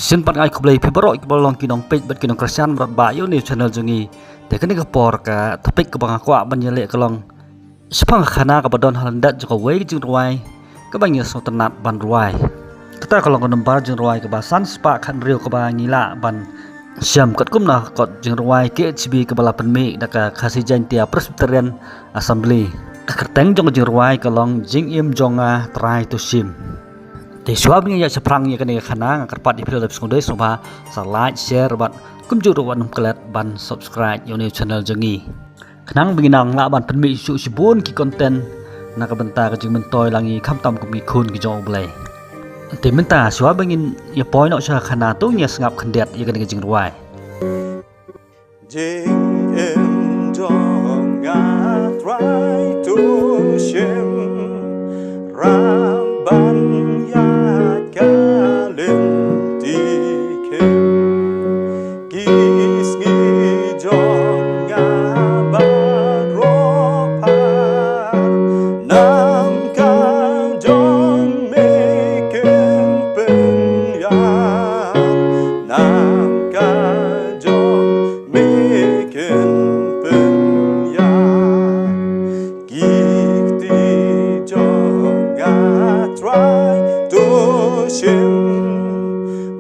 Sin pat ngai kublai pibaro ikbalong kinong page bat kinong Christian berat ba yo ni channel jungi tekani ka por ka topik ka bang kwa banyele kalong sepang khana ka badon halandat joko wei jing ruai ka bang so tenat ban ruai kata kalong ka nambar jing ruai ka basan spa khan riu ka bang ngila ban siam kat kumna kot jing ruai ke HB ka bala penmi daka khasi jantia Presbyterian Assembly ka kerteng jong jing ruai kalong jing im jonga try to sim thì xóa những cái sập răng như cái này khả năng các bạn đi theo lập xuống đấy xong mà like share bạn cũng chịu được bạn nông clip bạn subscribe YouTube channel cho nghỉ khả năng bây giờ là bạn phân mỹ sự buôn cái content là các bạn ta cái chứng minh tôi là nghỉ khám tâm cũng bị khôn cái chỗ này thì mình ta xóa bây giờ nhà point nó sẽ khả năng tốt nhất ngập khẩn đẹp như cái này cái chứng hoài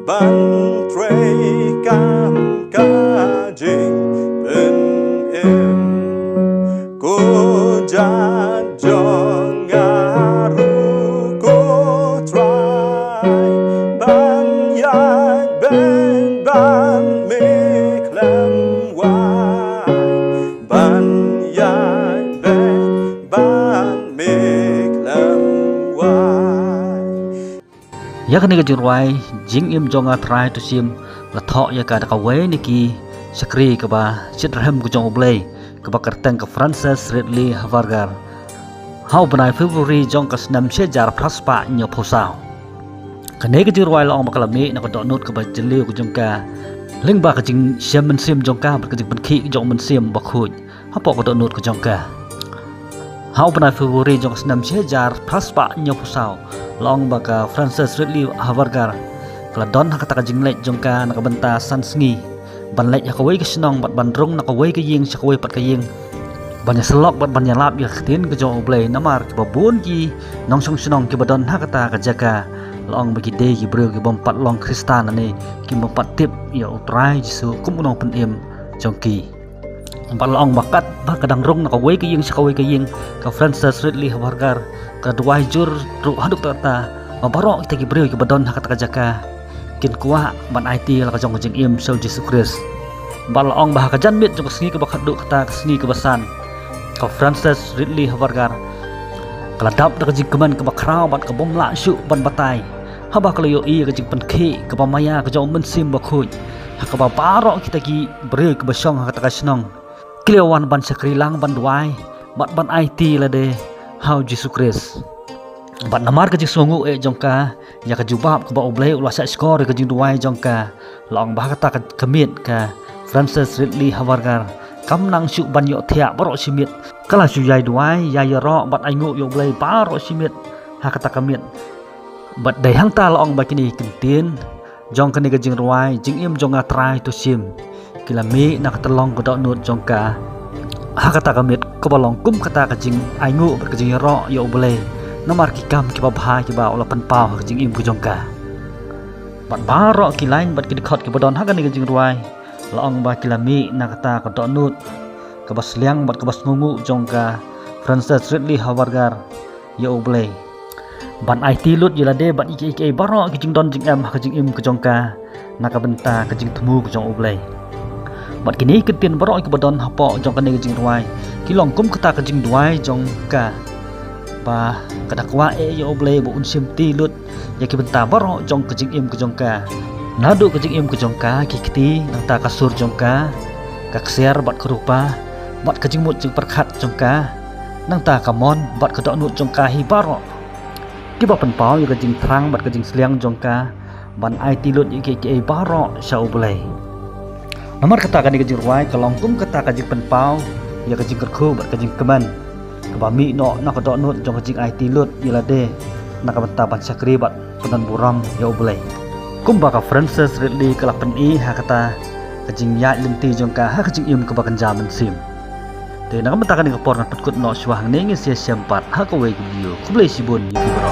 ban trây cam ca trình bên em cô cha cho ngà ru cô trai ban ya bên ban mê làm hoài ban ya bên ban mê làm hoài ya kan cái ruai jing im jonga try to sim la tho ya ka we niki sakri ka ba chitraham ku jong oblay ka ba kartang ka Francis Ridley Havargar how banai February jong ka snam che jar praspa nyo phosao ka ne ka ruai la ong makalami na ka donut ka ba jeli ku jong ka ling ba ka jing siam sim jong ka ba ka jing khi jong man sim ba khuj ha po ka donut ku jong ka how banai February jong snam che jar praspa nyo phosao long ba ka Francis Ridley Havargar Don hakata ka jinglek jongka nakabanta san sngi banlek yakawai ka sinong bat bandrong nakawai ka ying sakawai pat ka ying banya selok bat banya lap ya khtin ka jong oblay namar ka babun ki nong song sinong ki badon hakata ka jaga long bagi de ki breu ki bompat long kristan ane ki bompat tip ya utrai jisu kum unong penim jongki empat long bakat ba kadang rong nakawai ka ying sakawai ka ying ka Francis Ridley Havargar ka duai jur ru haduk tata mabaro kita ki breu ki badon hakata ka jaga kin kuah ban IT la ka jong jing im so Jesus Christ bal ong bah ka jan mit jong sngi ka bakhat du kata sngi ka basan ka Francis Ridley Havargar kala dap da ka jing keman ka bakrau ban ka bom la shu ban batai ha ba ka yo i ka jing pan khi ka ba maya ka jong men sim ba khuj ha ka ba paro kita ki bre ka basong ha ka snong klewan ban sakri lang ban duai ban IT la de how Jesus Christ bat namar ka jing songu e jongka ya ka jubab ka ba oblay ula sa score ka jing duai jongka long ba kata ka kemit ka Francis Ridley Havargar kam nang su ban yo thia baro simit kala su yai duai ya ro bat ai ngu yo oblay baro simit ha kata kemit bat dai hang ta long ba kini kintin jong ka ni ka jing ruai jing im jonga try to sim kilami nak telong ka dok nut jongka ha kata kemit ka balong kum kata ka jing ai ngu bat ka jing ro yo oblay nomor kikam kiba bha kiba ola pan pau ha jing im ku jongka bat baro ki lain bat ki khot ki bodon ha kan jing ruai laong ba kilami nakata ka donut ka bas liang bat ka bas ngungu jongka Francis Ridley Havargar ya oblay ban IT lut yela de bat iki baro ki jing don jing am ha jing im ku jongka naka benta ka jing thumu ku jong oblay bat kini ketin baro ki bodon ha po jongka ne jing ruai ki long kum kata ka jing duai jongka ba kadakwa e yo oblay bu unsim ti lut ya ki benta baro jong ka jing im ku jongka nadu ka jing im ku jongka ki kiti nang ta ka sur jongka ka kser bat kerupa bat ka jing mut jing perkhat jongka nang ta ka mon bat ka dok nut jongka hi baro ki ba pen pau ya ka jing thrang bat ka jing sliang jongka ban IT lut ya ki baro sa oblay nomor kata ka ni ka jing ruai ka long kum kata ka jing pen pau ya ka jing kerkhu bat ka jing keman ba mi no nak dok nut jong jing IT lut yela de nak benta ban sakri bat penan buram ya oblay kumba ka Francis Ridley kalapan hakata kajing ya linti jongka kajing im ka bakan jaman sim te nakamata ka ni kapor na patkut no swahang nengi sia sempat hakawe video kublay sibon yuki bro